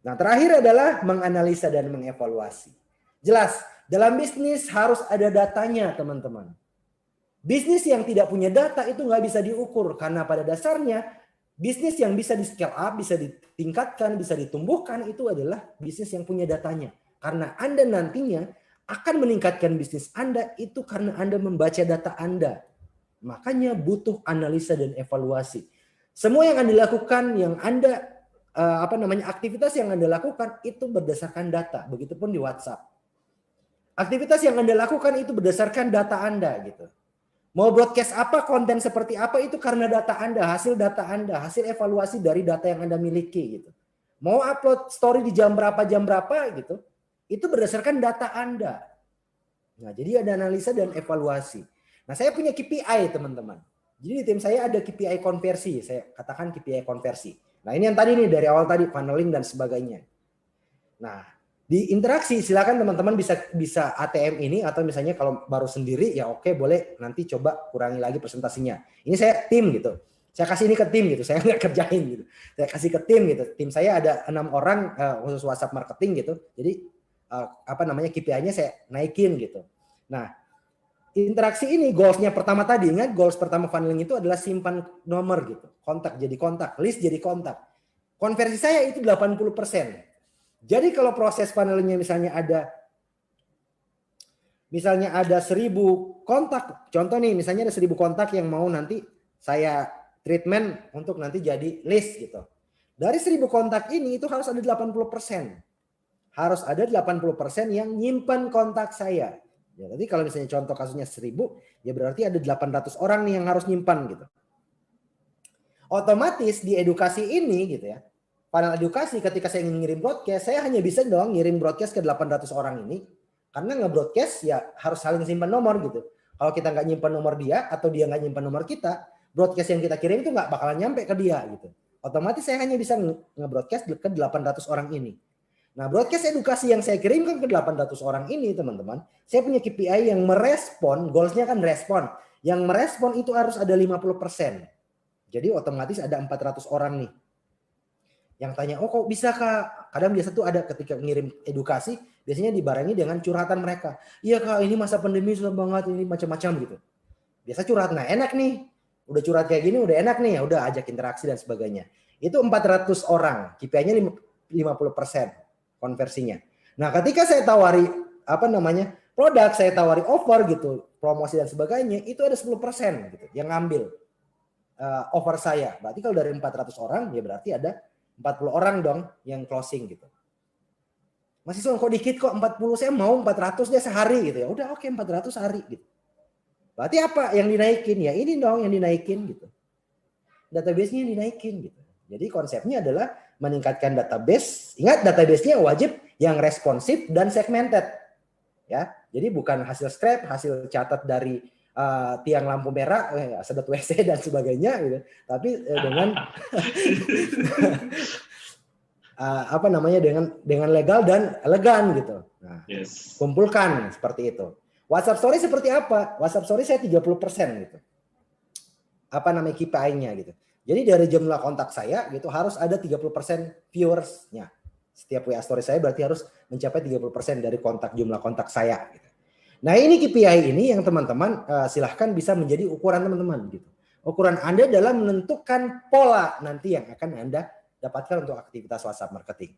Nah, terakhir adalah menganalisa dan mengevaluasi. Jelas, dalam bisnis harus ada datanya, teman-teman. Bisnis yang tidak punya data itu nggak bisa diukur, karena pada dasarnya bisnis yang bisa di scale up, bisa ditingkatkan, bisa ditumbuhkan itu adalah bisnis yang punya datanya. Karena Anda nantinya akan meningkatkan bisnis Anda itu karena Anda membaca data Anda. Makanya butuh analisa dan evaluasi. Semua yang Anda lakukan, yang Anda aktivitas yang Anda lakukan itu berdasarkan data. Begitupun di WhatsApp. Aktivitas yang Anda lakukan itu berdasarkan data Anda gitu. Mau broadcast apa, konten seperti apa itu karena data Anda, hasil data Anda, hasil evaluasi dari data yang Anda miliki gitu. Mau upload story di jam berapa gitu, itu berdasarkan data Anda. Nah, jadi ada analisa dan evaluasi. Nah, saya punya KPI, teman-teman. Jadi di tim saya ada KPI konversi, saya katakan KPI konversi. Nah, ini yang tadi nih dari awal tadi funneling dan sebagainya. Nah, di interaksi silakan teman-teman bisa ATM ini, atau misalnya kalau baru sendiri ya oke, boleh nanti coba kurangi lagi presentasinya. Ini saya tim gitu. Saya kasih ini ke tim gitu. Saya nggak kerjain gitu. Saya kasih ke tim gitu. Tim saya ada 6 orang khusus WhatsApp marketing gitu. Jadi KPI-nya saya naikin gitu. Nah, interaksi ini goals-nya pertama tadi, ingat goals pertama funneling itu adalah simpan nomor gitu. Kontak jadi kontak, list jadi kontak. Konversi saya itu 80%. Jadi kalau proses funnelingnya misalnya ada 1000 kontak, contoh nih misalnya ada 1000 kontak yang mau nanti saya treatment untuk nanti jadi list gitu. Dari 1000 kontak ini itu harus ada 80%. Harus ada 80% yang nyimpan kontak saya. Ya, jadi kalau misalnya contoh kasusnya 1000, ya berarti ada 800 orang nih yang harus nyimpan gitu. Otomatis di edukasi ini gitu ya, panel edukasi ketika saya ingin ngirim broadcast, saya hanya bisa dong ngirim broadcast ke 800 orang ini. Karena nge-broadcast ya harus saling simpan nomor gitu. Kalau kita nggak nyimpan nomor dia atau dia nggak nyimpan nomor kita, broadcast yang kita kirim itu nggak bakalan nyampe ke dia gitu. Otomatis saya hanya bisa nge-broadcast ke 800 orang ini. Nah, broadcast edukasi yang saya kirimkan ke 800 orang ini, teman-teman, saya punya KPI yang merespon, goals-nya kan respon. Yang merespon itu harus ada 50%. Jadi otomatis ada 400 orang nih yang tanya, oh kok bisa Kak? Kadang biasa tuh ada ketika ngirim edukasi, biasanya dibarengi dengan curhatan mereka. Iya Kak, ini masa pandemi susah banget, ini macam-macam gitu. Biasa curhat, nah enak nih. Udah curhat kayak gini, udah enak nih, ya udah ajak interaksi dan sebagainya. Itu 400 orang, KPI-nya 50% konversinya. Nah ketika saya tawari, produk, saya tawari offer gitu, promosi dan sebagainya, itu ada 10% gitu, yang ngambil offer saya. Berarti kalau dari 400 orang, ya berarti ada 40 orang dong yang closing gitu. Masih kok dikit kok 40, saya mau 400 deh sehari gitu ya. Udah oke 400 sehari gitu. Berarti apa yang dinaikin? Ya ini dong yang dinaikin gitu. Database-nya yang dinaikin gitu. Jadi konsepnya adalah meningkatkan database. Ingat database-nya wajib yang responsif dan segmented. Ya. Jadi bukan hasil scrap, hasil catat dari tiang lampu merah, sedot WC dan sebagainya gitu. Tapi dengan dengan legal dan elegan gitu. Nah, kumpulkan seperti itu. WhatsApp Story seperti apa? WhatsApp Story saya 30% gitu. KPI-nya gitu. Jadi dari jumlah kontak saya gitu harus ada 30% viewersnya. Setiap WA Story saya berarti harus mencapai 30% dari jumlah kontak saya gitu. Nah, ini KPI ini yang teman-teman silahkan bisa menjadi ukuran teman-teman gitu. Ukuran Anda dalam menentukan pola nanti yang akan Anda dapatkan untuk aktivitas WhatsApp marketing.